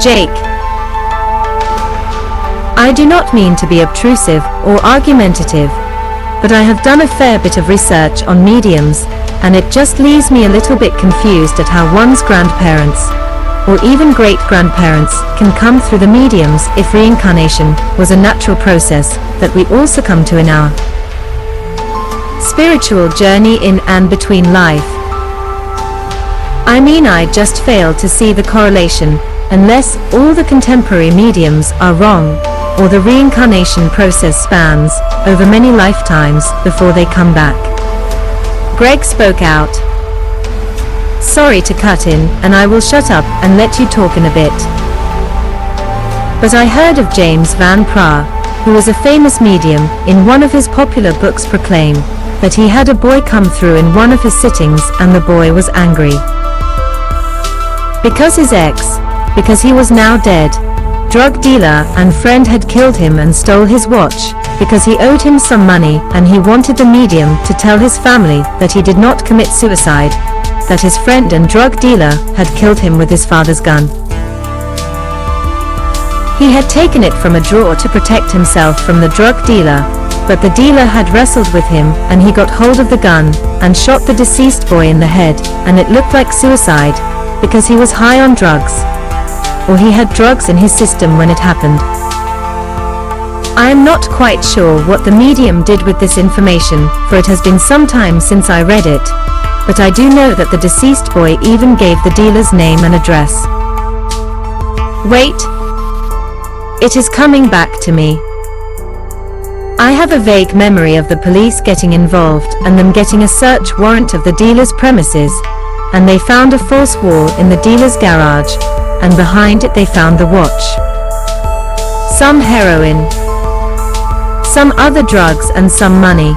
Jake. I do not mean to be obtrusive or argumentative, but I have done a fair bit of research on mediums, and it just leaves me a little bit confused at how one's grandparents, or even great-grandparents, can come through the mediums if reincarnation was a natural process that we all succumb to in our spiritual journey in and between life. I mean, I just fail to see the correlation, unless all the contemporary mediums are wrong, or the reincarnation process spans over many lifetimes before they come back. Greg spoke out. Sorry to cut in, and I will shut up and let you talk in a bit. But I heard of James Van Praagh, who was a famous medium, in one of his popular books proclaim that he had a boy come through in one of his sittings and the boy was angry. Because because he was now dead, drug dealer and friend had killed him and stole his watch, because he owed him some money and he wanted the medium to tell his family that he did not commit suicide, that his friend and drug dealer had killed him with his father's gun. He had taken it from a drawer to protect himself from the drug dealer, but the dealer had wrestled with him and he got hold of the gun and shot the deceased boy in the head, and it looked like suicide because he was high on drugs, or he had drugs in his system when it happened. I am not quite sure what the medium did with this information, for it has been some time since I read it, but I do know that the deceased boy even gave the dealer's name and address. Wait. It is coming back to me. I have a vague memory of the police getting involved and them getting a search warrant of the dealer's premises, and they found a false wall in the dealer's garage, and behind it they found the watch, some heroin, some other drugs and some money.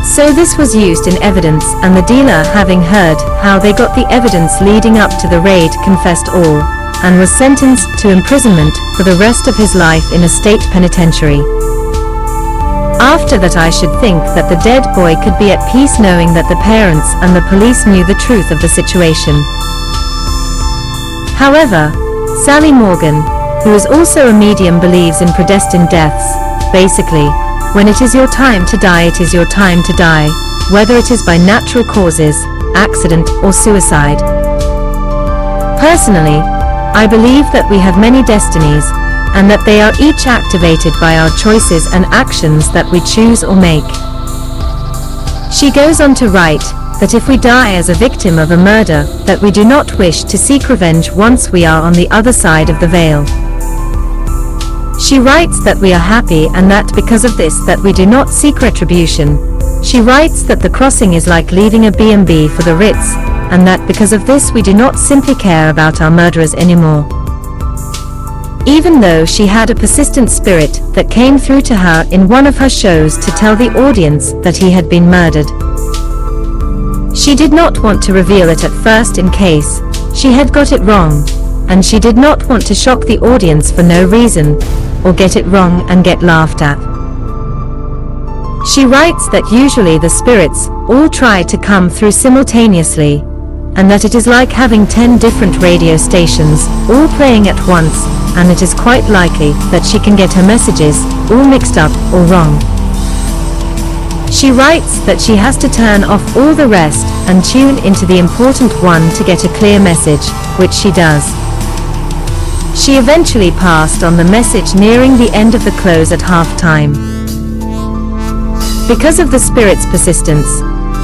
So this was used in evidence, and the dealer, having heard how they got the evidence leading up to the raid, confessed all, and was sentenced to imprisonment for the rest of his life in a state penitentiary. After that, I should think that the dead boy could be at peace knowing that the parents and the police knew the truth of the situation. However, Sally Morgan, who is also a medium, believes in predestined deaths. Basically, when it is your time to die, it is your time to die, whether it is by natural causes, accident, or suicide. Personally, I believe that we have many destinies, and that they are each activated by our choices and actions that we choose or make. She goes on to write that if we die as a victim of a murder, that we do not wish to seek revenge once we are on the other side of the veil. She writes that we are happy, and that because of this that we do not seek retribution. She writes that the crossing is like leaving a B&B for the Ritz, and that because of this we do not simply care about our murderers anymore. Even though she had a persistent spirit that came through to her in one of her shows to tell the audience that he had been murdered. She did not want to reveal it at first in case she had got it wrong, and she did not want to shock the audience for no reason, or get it wrong and get laughed at. She writes that usually the spirits all try to come through simultaneously, and that it is like having 10 different radio stations all playing at once, and it is quite likely that she can get her messages all mixed up or wrong. She writes that she has to turn off all the rest and tune into the important one to get a clear message, which she does. She eventually passed on the message nearing the end of the close at half-time. Because of the spirit's persistence,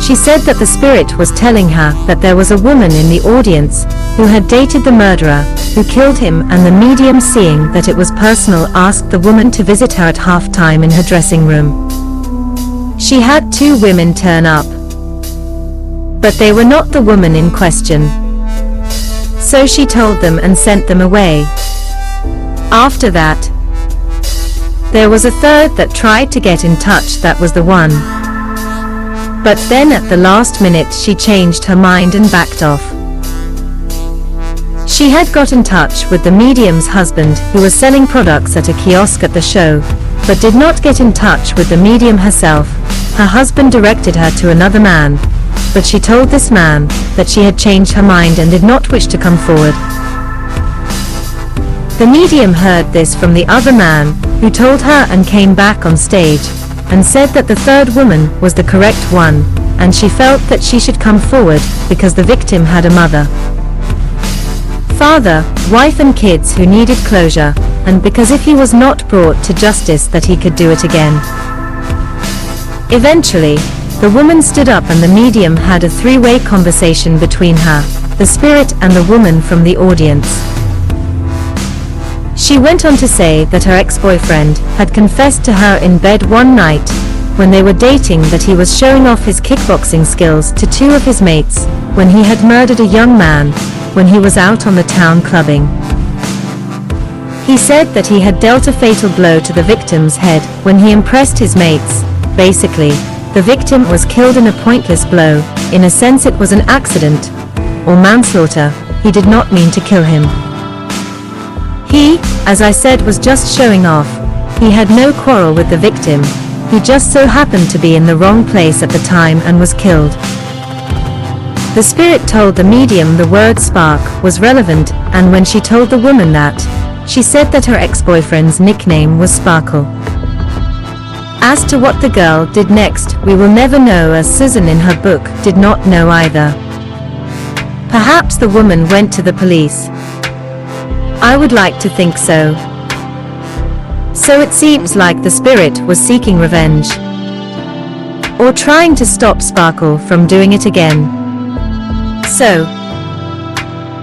she said that the spirit was telling her that there was a woman in the audience who had dated the murderer who killed him, and the medium, seeing that it was personal, asked the woman to visit her at half-time in her dressing room. She had 2 women turn up, but they were not the woman in question. So she told them and sent them away. After that, there was a 3rd that tried to get in touch. That was the one. But then at the last minute she changed her mind and backed off. She had got in touch with the medium's husband, who was selling products at a kiosk at the show, but did not get in touch with the medium herself. Her husband directed her to another man, but she told this man that she had changed her mind and did not wish to come forward. The medium heard this from the other man, who told her and came back on stage, and said that the third woman was the correct one, and she felt that she should come forward, because the victim had a mother, father, wife and kids who needed closure, and because if he was not brought to justice that he could do it again. Eventually, the woman stood up and the medium had a three-way conversation between her, the spirit and the woman from the audience. She went on to say that her ex-boyfriend had confessed to her in bed one night, when they were dating, that he was showing off his kickboxing skills to two of his mates, when he had murdered a young man, when he was out on the town clubbing. He said that he had dealt a fatal blow to the victim's head when he impressed his mates. Basically, the victim was killed in a pointless blow. In a sense it was an accident, or manslaughter. He did not mean to kill him. He, as I said, was just showing off. He had no quarrel with the victim. He just so happened to be in the wrong place at the time and was killed. The spirit told the medium the word spark was relevant, and when she told the woman that, she said that her ex-boyfriend's nickname was Sparkle. As to what the girl did next, we will never know, as Susan in her book did not know either. Perhaps the woman went to the police. I would like to think so. So it seems like the spirit was seeking revenge, or trying to stop Sparkle from doing it again. So,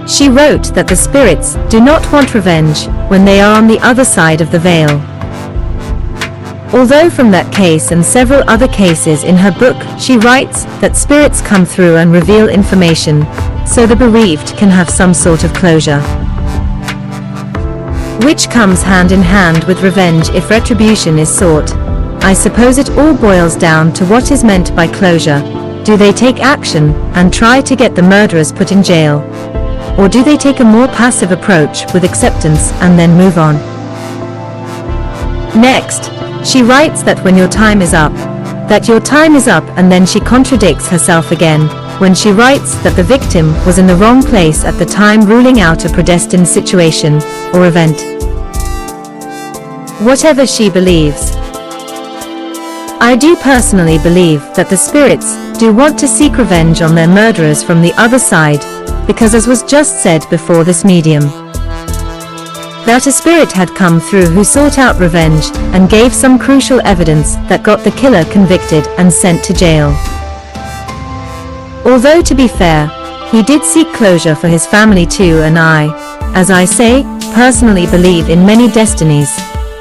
she wrote that the spirits do not want revenge when they are on the other side of the veil. Although from that case and several other cases in her book, she writes that spirits come through and reveal information, so the bereaved can have some sort of closure, which comes hand in hand with revenge if retribution is sought. I suppose it all boils down to what is meant by closure. Do they take action and try to get the murderers put in jail? Or do they take a more passive approach with acceptance and then move on? Next, she writes that when your time is up, and then she contradicts herself again, when she writes that the victim was in the wrong place at the time, ruling out a predestined situation or event. Whatever she believes, I do personally believe that the spirits do want to seek revenge on their murderers from the other side, because as was just said before this medium, that a spirit had come through who sought out revenge and gave some crucial evidence that got the killer convicted and sent to jail. Although to be fair, he did seek closure for his family too, and I, as I say, personally believe in many destinies,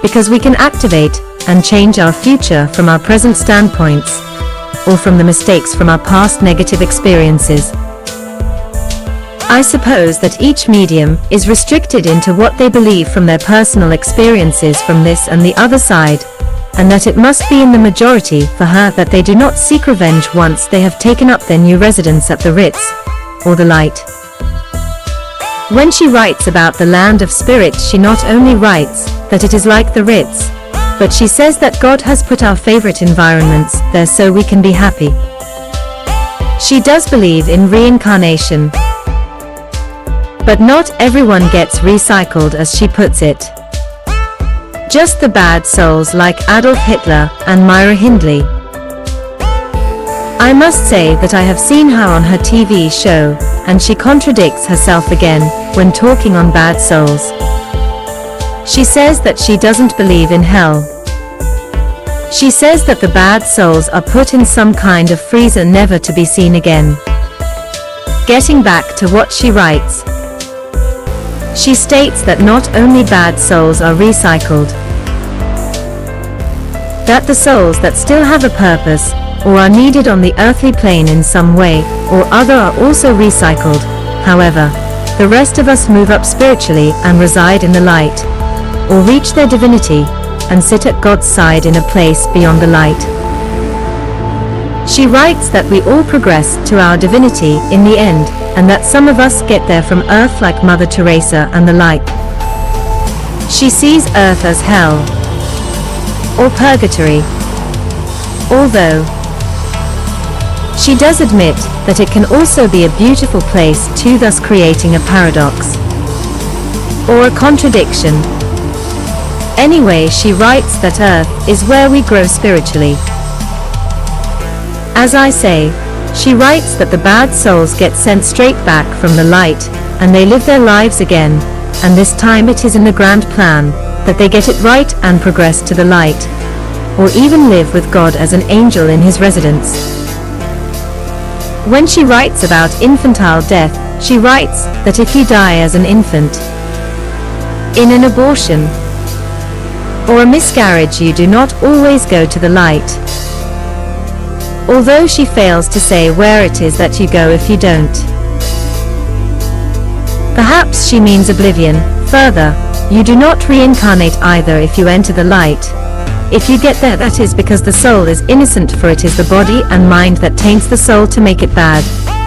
because we can activate and change our future from our present standpoints, or from the mistakes from our past negative experiences. I suppose that each medium is restricted into what they believe from their personal experiences from this and the other side, and that it must be in the majority for her that they do not seek revenge once they have taken up their new residence at the Ritz, or the Light. When she writes about the land of spirit, she not only writes that it is like the Ritz, but she says that God has put our favorite environments there so we can be happy. She does believe in reincarnation, but not everyone gets recycled, as she puts it. Just the bad souls like Adolf Hitler and Myra Hindley. I must say that I have seen her on her TV show, and she contradicts herself again when talking on bad souls. She says that she doesn't believe in hell. She says that the bad souls are put in some kind of freezer never to be seen again. Getting back to what she writes, she states that not only bad souls are recycled, that the souls that still have a purpose, or are needed on the earthly plane in some way or other, are also recycled. However, the rest of us move up spiritually and reside in the light, or reach their divinity, and sit at God's side in a place beyond the light. She writes that we all progress to our divinity in the end, and that some of us get there from Earth like Mother Teresa and the like. She sees Earth as hell, or purgatory, although she does admit that it can also be a beautiful place too, thus creating a paradox. or a contradiction. Anyway, she writes that Earth is where we grow spiritually. As I say, she writes that the bad souls get sent straight back from the light, and they live their lives again, and this time it is in the grand plan, that they get it right and progress to the light, or even live with God as an angel in his residence. When she writes about infantile death, she writes that if you die as an infant, in an abortion, or a miscarriage, you do not always go to the light. Although she fails to say where it is that you go if you don't. Perhaps she means oblivion. Further, you do not reincarnate either if you enter the light. If you get there, that is because the soul is innocent, for it is the body and mind that taints the soul to make it bad.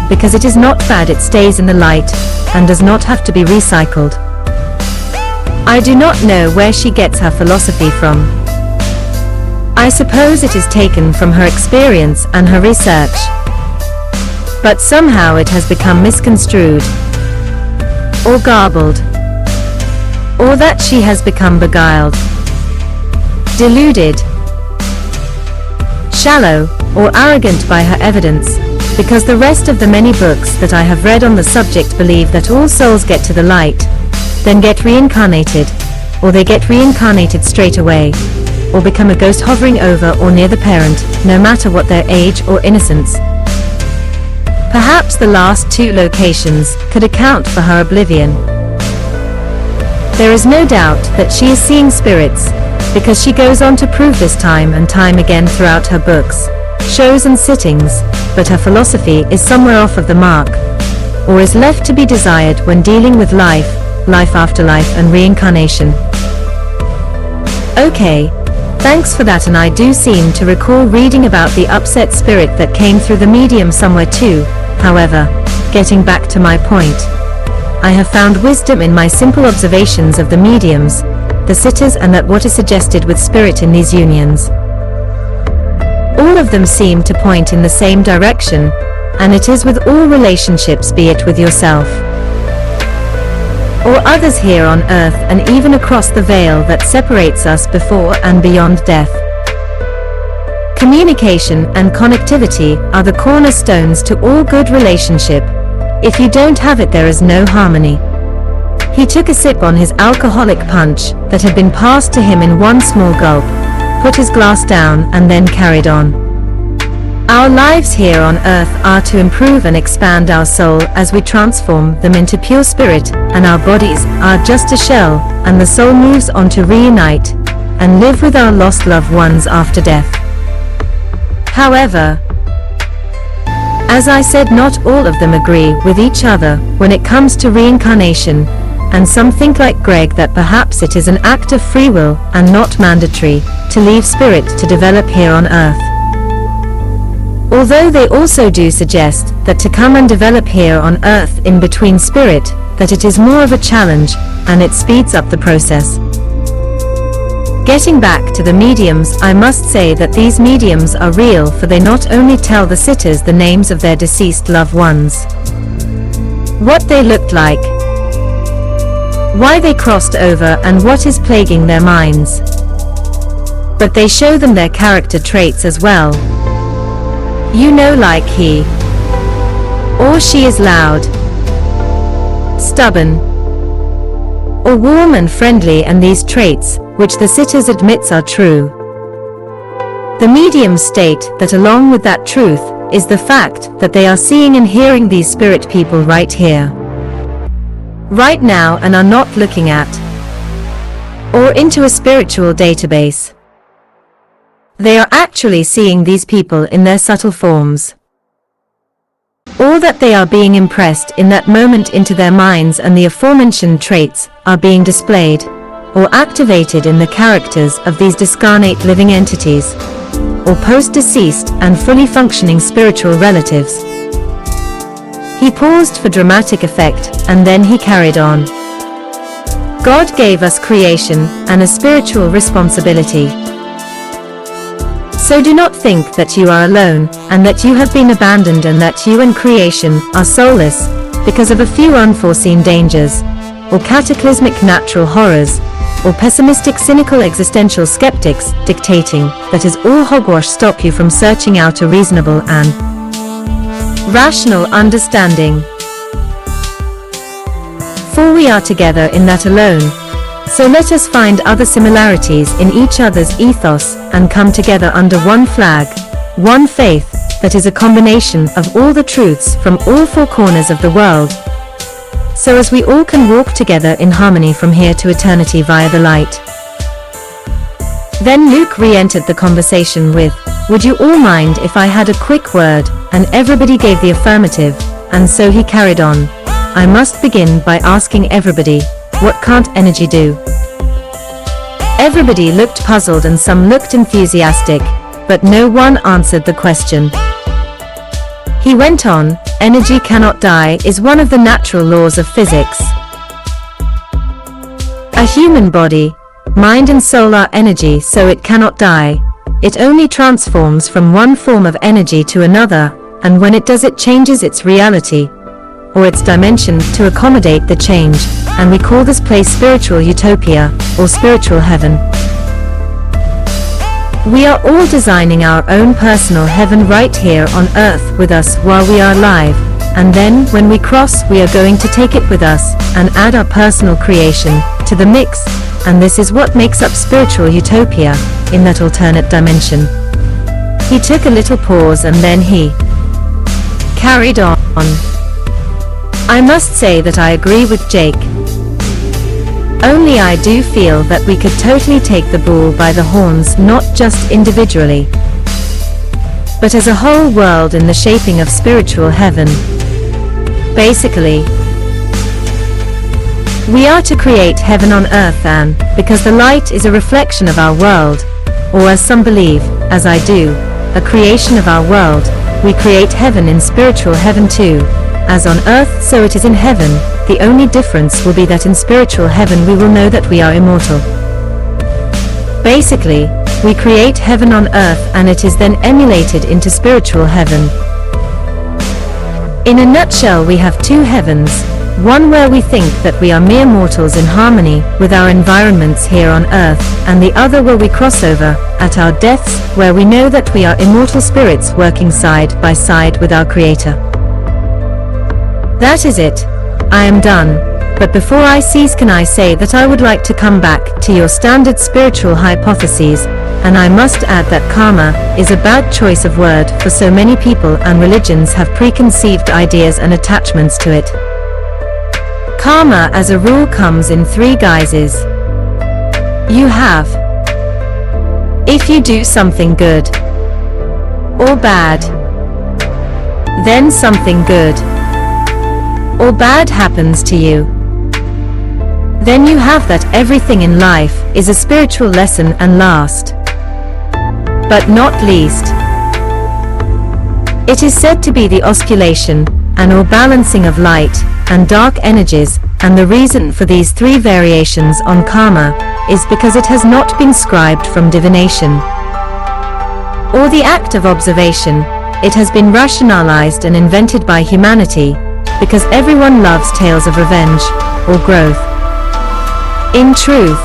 Because it is not bad, it stays in the light, and does not have to be recycled. I do not know where she gets her philosophy from. I suppose it is taken from her experience and her research. But somehow it has become misconstrued, or garbled, or that she has become beguiled, deluded, shallow, or arrogant by her evidence, because the rest of the many books that I have read on the subject believe that all souls get to the light, then get reincarnated, or they get reincarnated straight away, or become a ghost hovering over or near the parent, no matter what their age or innocence. Perhaps the last two locations could account for her oblivion. There is no doubt that she is seeing spirits, because she goes on to prove this time and time again throughout her books, shows and sittings, but her philosophy is somewhere off of the mark, or is left to be desired when dealing with life, afterlife and reincarnation. Okay, thanks for that, and I do seem to recall reading about the upset spirit that came through the medium somewhere too. However, getting back to my point, I have found wisdom in my simple observations of the mediums, the sitters, and that what is suggested with spirit in these unions. All of them seem to point in the same direction, and it is with all relationships, be it with yourself or others here on earth and even across the veil that separates us before and beyond death. Communication and connectivity are the cornerstones to all good relationship. If you don't have it, there is no harmony. He took a sip on his alcoholic punch that had been passed to him in one small gulp, put his glass down, and then carried on. Our lives here on earth are to improve and expand our soul as we transform them into pure spirit, and our bodies are just a shell, and the soul moves on to reunite and live with our lost loved ones after death. However, as I said, not all of them agree with each other when it comes to reincarnation, and some think like Greg that perhaps it is an act of free will and not mandatory to leave spirit to develop here on earth. Although they also do suggest that to come and develop here on earth in between spirit, that it is more of a challenge, and it speeds up the process. Getting back to the mediums, I must say that these mediums are real, for they not only tell the sitters the names of their deceased loved ones, what they looked like, why they crossed over, and what is plaguing their minds, but they show them their character traits as well. You know, like he or she is loud, stubborn, or warm and friendly, and these traits, which the sitters admits are true. The mediums state that along with that truth is the fact that they are seeing and hearing these spirit people right here, right now, and are not looking at or into a spiritual database. They are actually seeing these people in their subtle forms, or that they are being impressed in that moment into their minds, and the aforementioned traits are being displayed or activated in the characters of these discarnate living entities, or post-deceased and fully functioning spiritual relatives. He paused for dramatic effect, and then he carried on. God gave us creation and a spiritual responsibility. So do not think that you are alone, and that you have been abandoned, and that you and creation are soulless because of a few unforeseen dangers. or cataclysmic natural horrors, or pessimistic cynical existential skeptics dictating that is all hogwash stop you from searching out a reasonable and rational understanding. For we are together in that alone, so let us find other similarities in each other's ethos and come together under one flag, one faith, that is a combination of all the truths from all four corners of the world, so as we all can walk together in harmony from here to eternity via the light. Then Luke re-entered the conversation with, "Would you all mind if I had a quick word?" And everybody gave the affirmative, and so he carried on. "I must begin by asking everybody, what can't energy do?" Everybody looked puzzled and some looked enthusiastic, but no one answered the question. He went on, "Energy cannot die is one of the natural laws of physics. A human body, mind and soul are energy, so it cannot die. It only transforms from one form of energy to another, and when it does it changes its reality, or its dimension, to accommodate the change, and we call this place spiritual utopia, or spiritual heaven. We are all designing our own personal heaven right here on earth with us while we are alive, and then when we cross we are going to take it with us and add our personal creation to the mix, and this is what makes up spiritual utopia, in that alternate dimension." He took a little pause and then he carried on. "I must say that I agree with Jake. Only I do feel that we could totally take the bull by the horns, not just individually, but as a whole world in the shaping of spiritual heaven. Basically, we are to create heaven on earth, and because the light is a reflection of our world, or as some believe, as I do, a creation of our world, we create heaven in spiritual heaven too. As on earth, so it is in heaven. The only difference will be that in spiritual heaven we will know that we are immortal. Basically, we create heaven on earth and it is then emulated into spiritual heaven. In a nutshell, we have two heavens, one where we think that we are mere mortals in harmony with our environments here on earth, and the other where we cross over, at our deaths, where we know that we are immortal spirits working side by side with our Creator. That is it. I am done. But before I cease, can I say that I would like to come back to your standard spiritual hypotheses, and I must add that karma is a bad choice of word, for so many people and religions have preconceived ideas and attachments to it. Karma as a rule comes in three guises. You have, if you do something good or bad, then something good or bad happens to you. Then you have that everything in life is a spiritual lesson, and last but not least, it is said to be the osculation and or balancing of light and dark energies, and the reason for these three variations on karma is because it has not been scribed from divination or the act of observation. It has been rationalized and invented by humanity, because everyone loves tales of revenge or growth. In truth,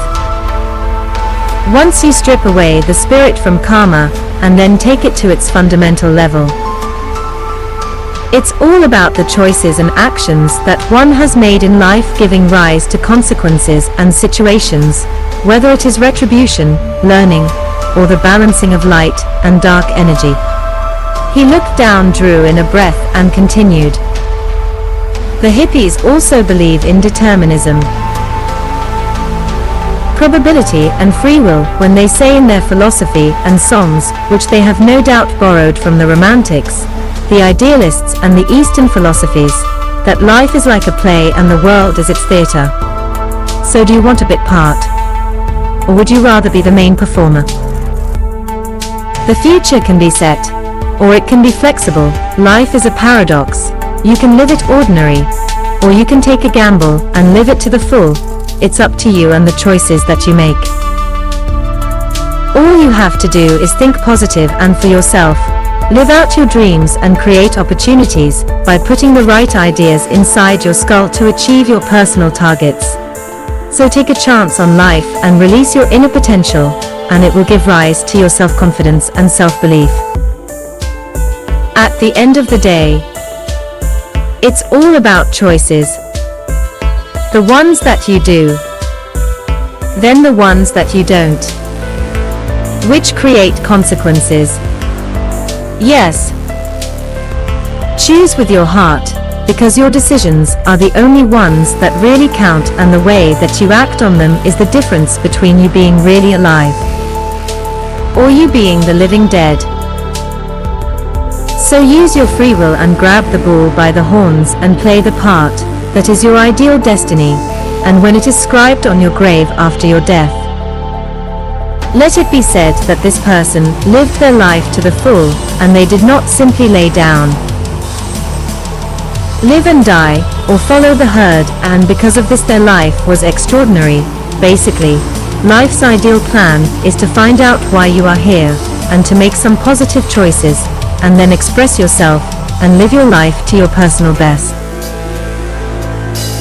once you strip away the spirit from karma and then take it to its fundamental level, it's all about the choices and actions that one has made in life, giving rise to consequences and situations, whether it is retribution, learning, or the balancing of light and dark energy. He looked down, drew in a breath, and continued. The hippies also believe in determinism, probability and free will when they say in their philosophy and songs, which they have no doubt borrowed from the Romantics, the idealists and the Eastern philosophies, that life is like a play and the world is its theater. So do you want a bit part? Or would you rather be the main performer? The future can be set, or it can be flexible. Life is a paradox. You can live it ordinary, or you can take a gamble and live it to the full. It's up to you and the choices that you make. All you have to do is think positive and for yourself. Live out your dreams and create opportunities by putting the right ideas inside your skull to achieve your personal targets. So take a chance on life and release your inner potential, and it will give rise to your self-confidence and self-belief. At the end of the day, it's all about choices. The ones that you do, then the ones that you don't, which create consequences. Yes. Choose with your heart, because your decisions are the only ones that really count, and the way that you act on them is the difference between you being really alive or you being the living dead. So use your free will and grab the bull by the horns and play the part that is your ideal destiny, and when it is scribed on your grave after your death, let it be said that this person lived their life to the full, and they did not simply lay down, live and die, or follow the herd, and because of this their life was extraordinary. Basically, life's ideal plan is to find out why you are here, and to make some positive choices, and then express yourself, and live your life to your personal best.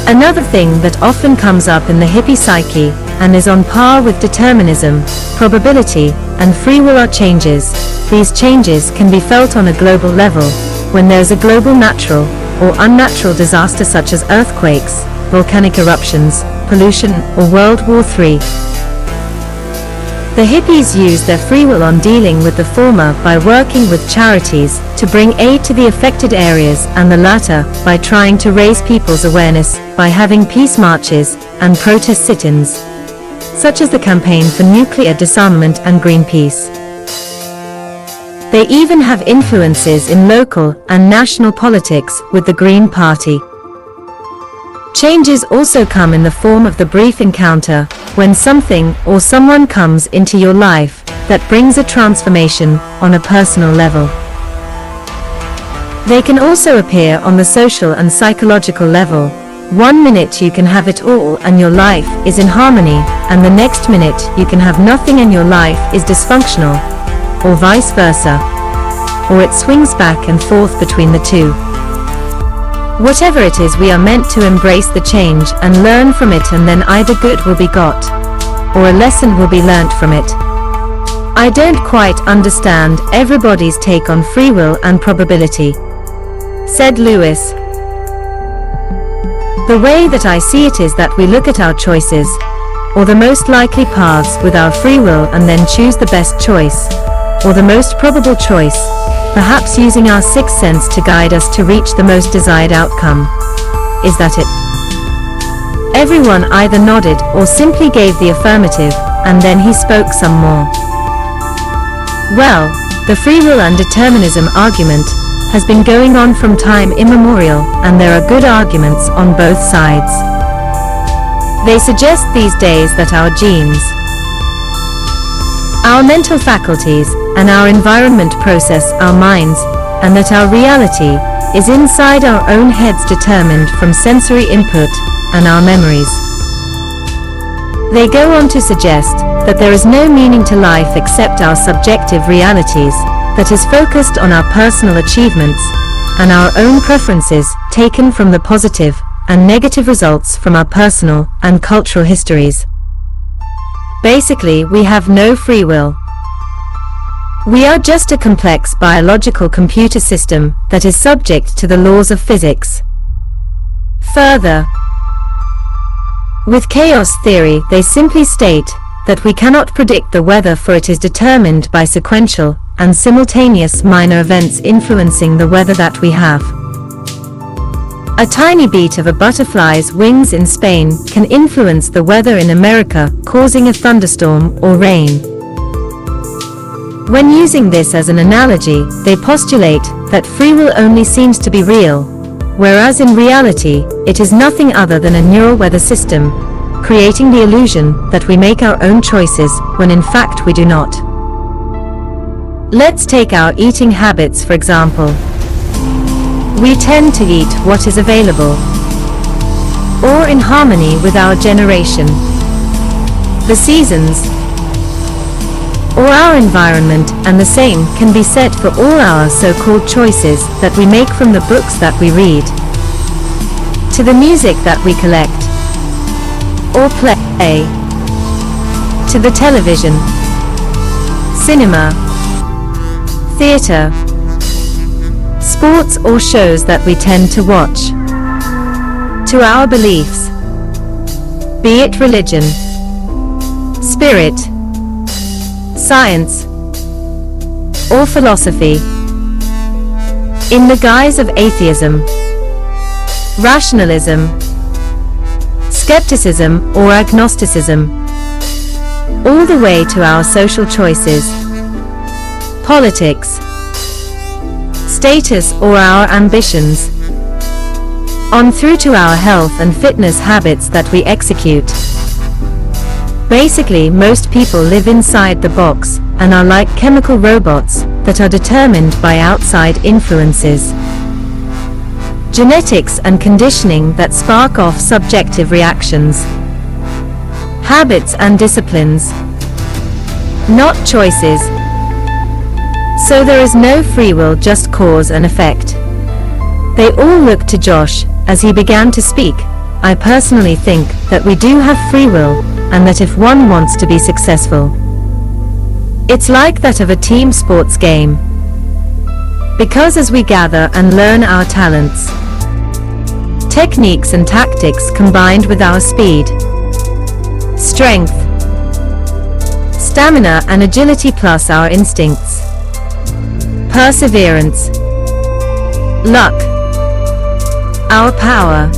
Another thing that often comes up in the hippie psyche, and is on par with determinism, probability, and free will are changes. These changes can be felt on a global level, when there's a global natural or unnatural disaster such as earthquakes, volcanic eruptions, pollution, or World War III. The hippies used their free will on dealing with the former by working with charities to bring aid to the affected areas, and the latter by trying to raise people's awareness by having peace marches and protest sit-ins, such as the campaign for nuclear disarmament and Greenpeace. They even have influences in local and national politics with the Green Party. Changes also come in the form of the brief encounter, when something or someone comes into your life that brings a transformation on a personal level. They can also appear on the social and psychological level. One minute you can have it all and your life is in harmony, and the next minute you can have nothing and your life is dysfunctional, or vice versa, or it swings back and forth between the two. Whatever it is, we are meant to embrace the change and learn from it, and then either good will be got, or a lesson will be learnt from it. I don't quite understand everybody's take on free will and probability, said Lewis. The way that I see it is that we look at our choices, or the most likely paths with our free will, and then choose the best choice, or the most probable choice, perhaps using our sixth sense to guide us to reach the most desired outcome. Is that it? Everyone either nodded or simply gave the affirmative, and then he spoke some more. Well, the free will and determinism argument has been going on from time immemorial, and there are good arguments on both sides. They suggest these days that our genes, our mental faculties, and our environment process our minds, and that our reality is inside our own heads, determined from sensory input and our memories. They go on to suggest that there is no meaning to life except our subjective realities, that is focused on our personal achievements and our own preferences, taken from the positive and negative results from our personal and cultural histories. Basically, we have no free will. We are just a complex biological computer system that is subject to the laws of physics. Further, with chaos theory, they simply state that we cannot predict the weather, for it is determined by sequential and simultaneous minor events influencing the weather that we have. A tiny beat of a butterfly's wings in Spain can influence the weather in America, causing a thunderstorm or rain. When using this as an analogy, they postulate that free will only seems to be real, whereas in reality, it is nothing other than a neural weather system, creating the illusion that we make our own choices, when in fact we do not. Let's take our eating habits for example. We tend to eat what is available, or in harmony with our generation, the seasons, or our environment, and the same can be said for all our so-called choices that we make, from the books that we read, to the music that we collect, or play, to the television, cinema, theater, sports or shows that we tend to watch, to our beliefs, be it religion, spirit, science, or philosophy, in the guise of atheism, rationalism, skepticism or agnosticism, all the way to our social choices, politics, status or our ambitions, on through to our health and fitness habits that we execute. Basically, most people live inside the box and are like chemical robots that are determined by outside influences, genetics and conditioning that spark off subjective reactions, habits and disciplines, not choices. So there is no free will, just cause and effect. They all looked to Josh as he began to speak. I personally think that we do have free will, and that if one wants to be successful, it's like that of a team sports game. Because as we gather and learn our talents, techniques and tactics combined with our speed, strength, stamina and agility plus our instincts, perseverance, luck, our power,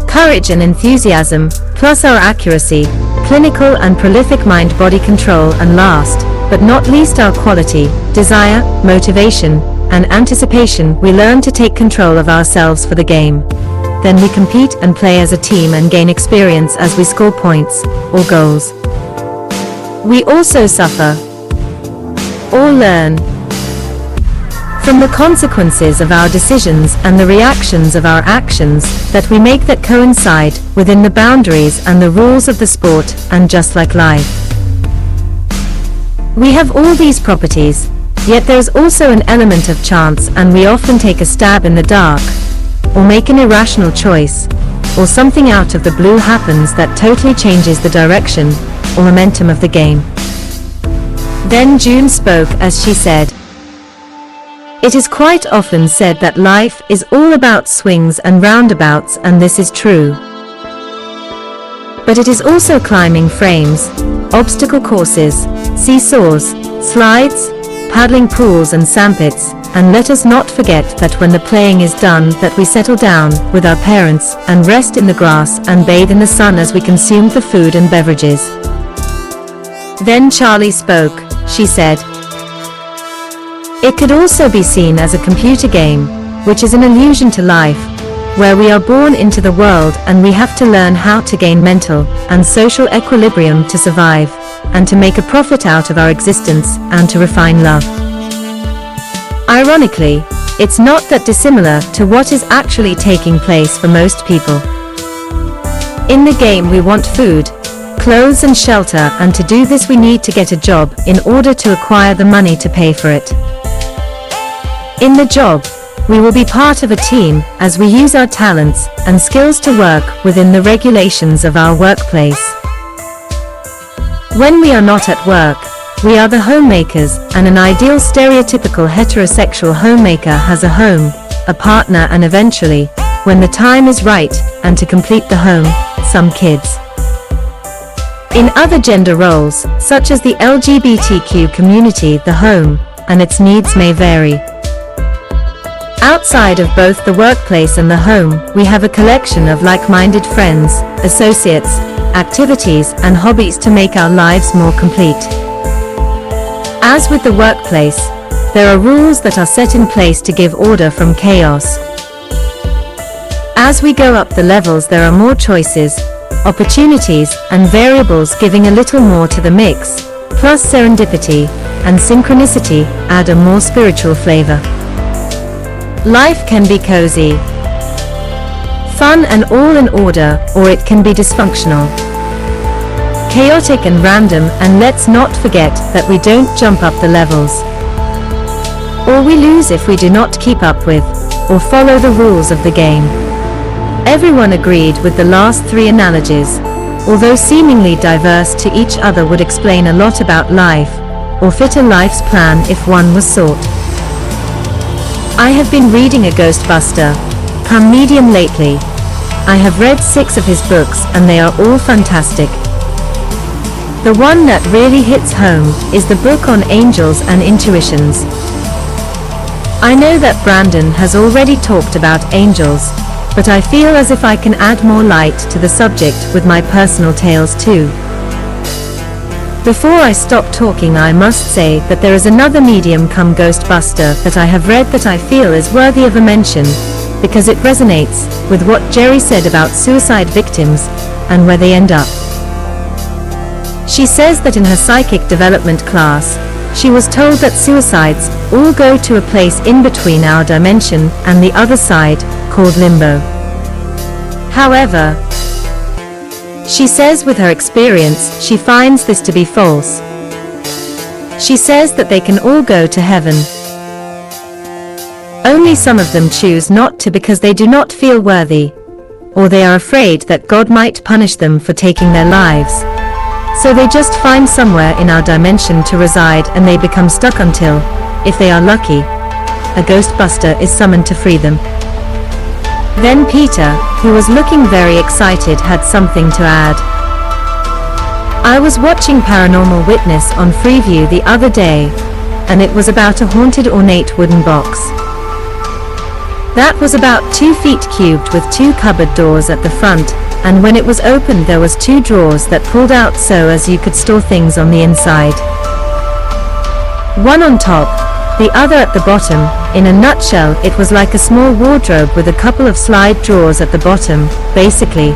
courage and enthusiasm, plus our accuracy, clinical and prolific mind-body control, and last, but not least, our quality, desire, motivation, and anticipation, we learn to take control of ourselves for the game. Then we compete and play as a team and gain experience as we score points, or goals. We also suffer, or learn, from the consequences of our decisions and the reactions of our actions that we make that coincide within the boundaries and the rules of the sport. And just like life, we have all these properties, yet there's also an element of chance, and we often take a stab in the dark, or make an irrational choice, or something out of the blue happens that totally changes the direction or momentum of the game. Then June spoke as she said, "It is quite often said that life is all about swings and roundabouts, and this is true. But it is also climbing frames, obstacle courses, seesaws, slides, paddling pools and sandpits, and let us not forget that when the playing is done, that we settle down with our parents and rest in the grass and bathe in the sun as we consume the food and beverages." Then Charlie spoke. She said, "It could also be seen as a computer game, which is an allusion to life, where we are born into the world and we have to learn how to gain mental and social equilibrium to survive, and to make a profit out of our existence, and to refine love." Ironically, it's not that dissimilar to what is actually taking place for most people. In the game we want food, clothes and shelter, and to do this we need to get a job in order to acquire the money to pay for it. In the job, we will be part of a team as we use our talents and skills to work within the regulations of our workplace. When we are not at work, we are the homemakers, and an ideal stereotypical heterosexual homemaker has a home, a partner, and eventually, when the time is right, and to complete the home, some kids. In other gender roles, such as the LGBTQ community, the home and its needs may vary. Outside of both the workplace and the home, we have a collection of like-minded friends, associates, activities, and hobbies to make our lives more complete. As with the workplace, there are rules that are set in place to give order from chaos. As we go up the levels, there are more choices, opportunities, and variables, giving a little more to the mix, plus serendipity and synchronicity add a more spiritual flavor. Life can be cozy, fun and all in order, or it can be dysfunctional, chaotic and random, and let's not forget that we don't jump up the levels, or we lose if we do not keep up with or follow the rules of the game. Everyone agreed with the last three analogies, although seemingly diverse to each other, would explain a lot about life, or fit a life's plan if one was sought. I have been reading a Ghostbuster, come medium lately. I have read 6 of his books and they are all fantastic. The one that really hits home is the book on angels and intuitions. I know that Brandon has already talked about angels, but I feel as if I can add more light to the subject with my personal tales too. Before I stop talking, I must say that there is another medium come Ghostbuster that I have read that I feel is worthy of a mention, because it resonates with what Jerry said about suicide victims and where they end up. She says that in her psychic development class, she was told that suicides all go to a place in between our dimension and the other side, called limbo. However, she says with her experience, she finds this to be false. She says that they can all go to heaven. Only some of them choose not to because they do not feel worthy, or they are afraid that God might punish them for taking their lives. So they just find somewhere in our dimension to reside and they become stuck until, if they are lucky, a Ghostbuster is summoned to free them. Then Peter, who was looking very excited, had something to add. I was watching Paranormal Witness on Freeview the other day, and it was about a haunted ornate wooden box. That was about 2 feet cubed with 2 cupboard doors at the front, and when it was opened there was 2 drawers that pulled out so as you could store things on the inside. One on top, the other at the bottom. In a nutshell, it was like a small wardrobe with a couple of slide drawers at the bottom. Basically,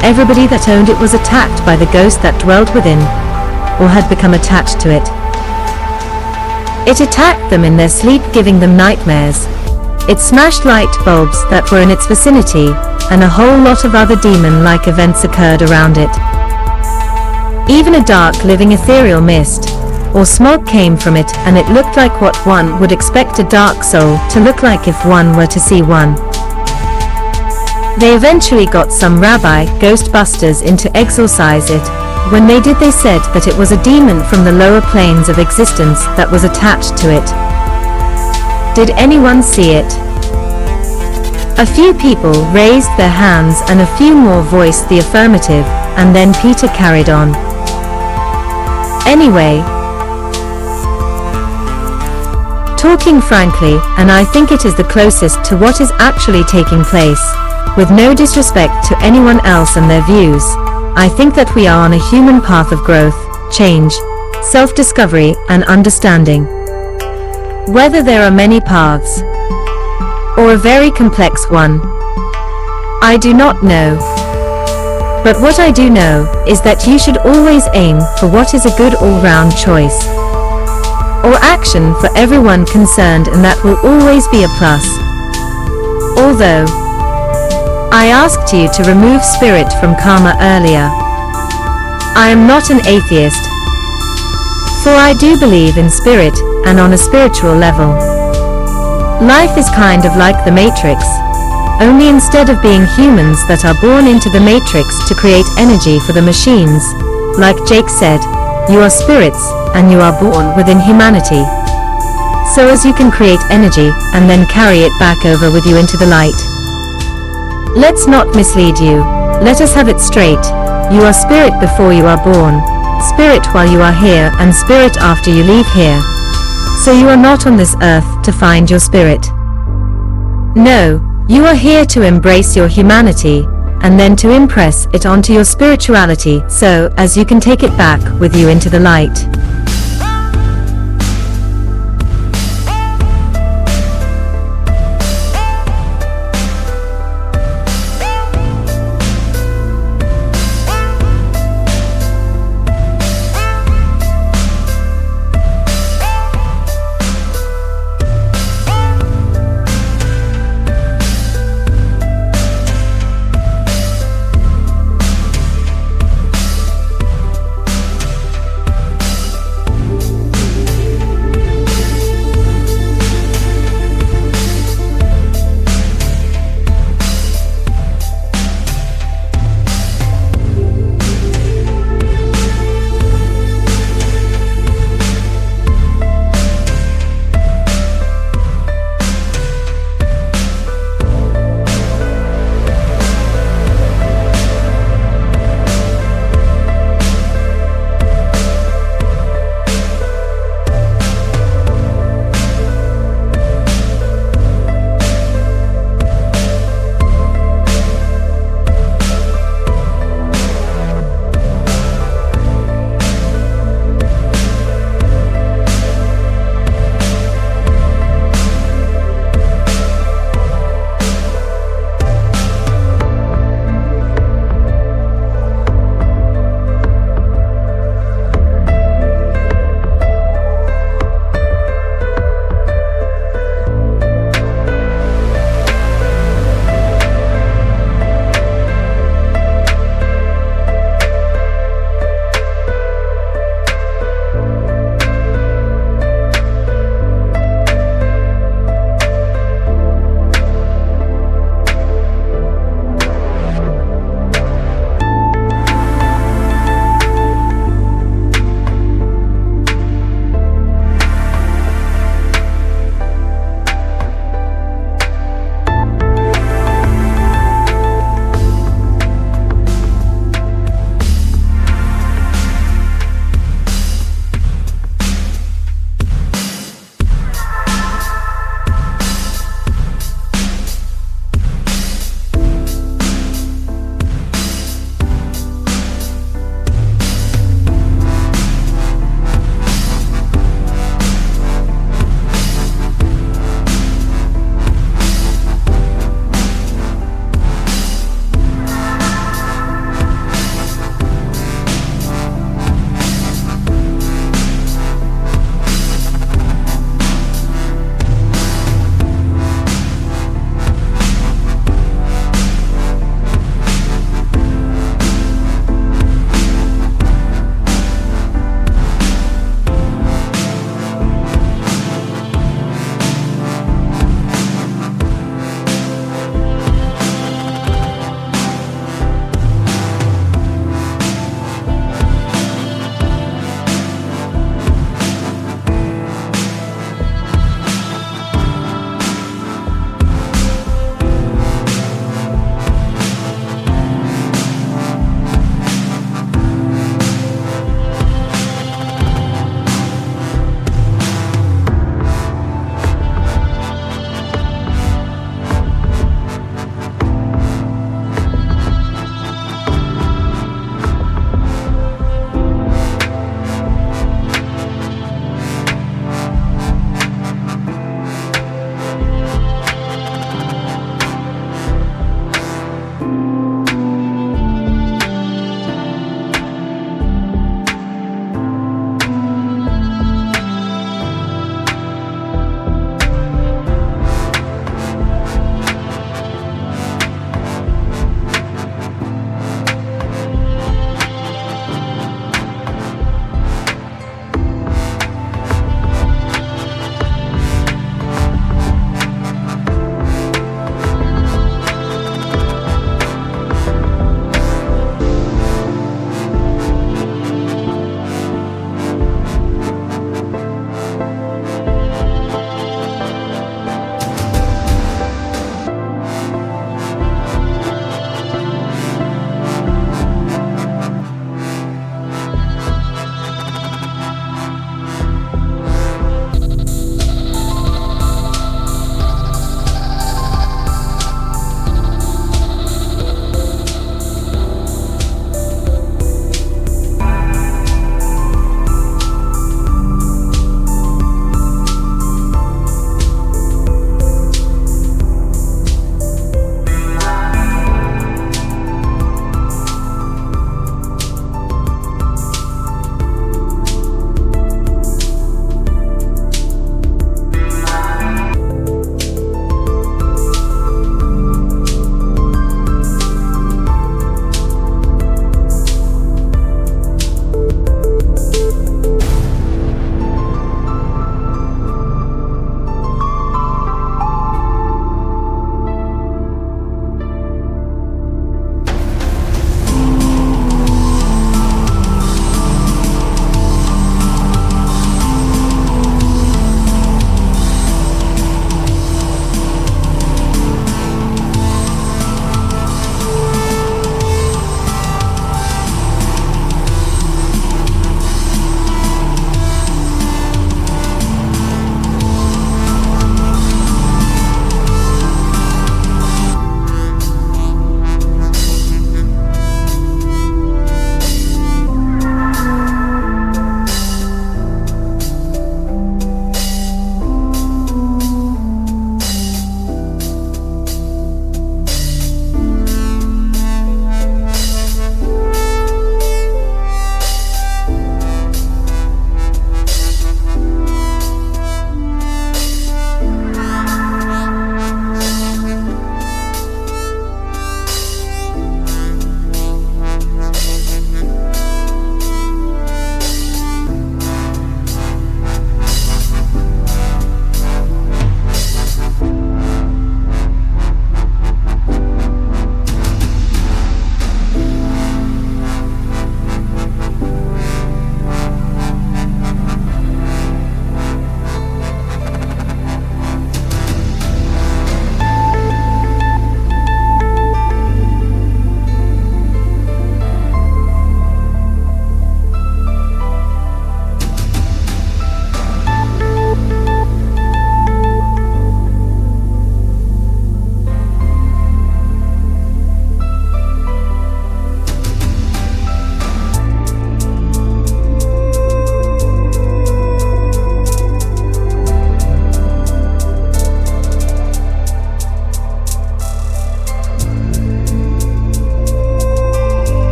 everybody that owned it was attacked by the ghost that dwelled within, or had become attached to it. It attacked them in their sleep, giving them nightmares. It smashed light bulbs that were in its vicinity, and a whole lot of other demon-like events occurred around it. Even a dark, living ethereal mist or smoke came from it, and it looked like what one would expect a dark soul to look like if one were to see one. They eventually got some rabbi Ghostbusters in to exorcise it. When they did, they said that it was a demon from the lower planes of existence that was attached to it. Did anyone see it? A few people raised their hands and a few more voiced the affirmative, and then Peter carried on. Anyway, talking frankly, and I think it is the closest to what is actually taking place, with no disrespect to anyone else and their views, I think that we are on a human path of growth, change, self-discovery and understanding. Whether there are many paths, or a very complex one, I do not know. But what I do know is that you should always aim for what is a good all-round choice, or action for everyone concerned, and that will always be a plus. Although, I asked you to remove spirit from karma earlier. I am not an atheist, for I do believe in spirit, and on a spiritual level. Life is kind of like the Matrix, only instead of being humans that are born into the Matrix to create energy for the machines, like Jake said, you are spirits, and you are born within humanity. So as you can create energy, and then carry it back over with you into the light. Let's not mislead you. Let us have it straight. You are spirit before you are born, spirit while you are here, and spirit after you leave here. So you are not on this earth to find your spirit. No, you are here to embrace your humanity, and then to impress it onto your spirituality, so as you can take it back with you into the light.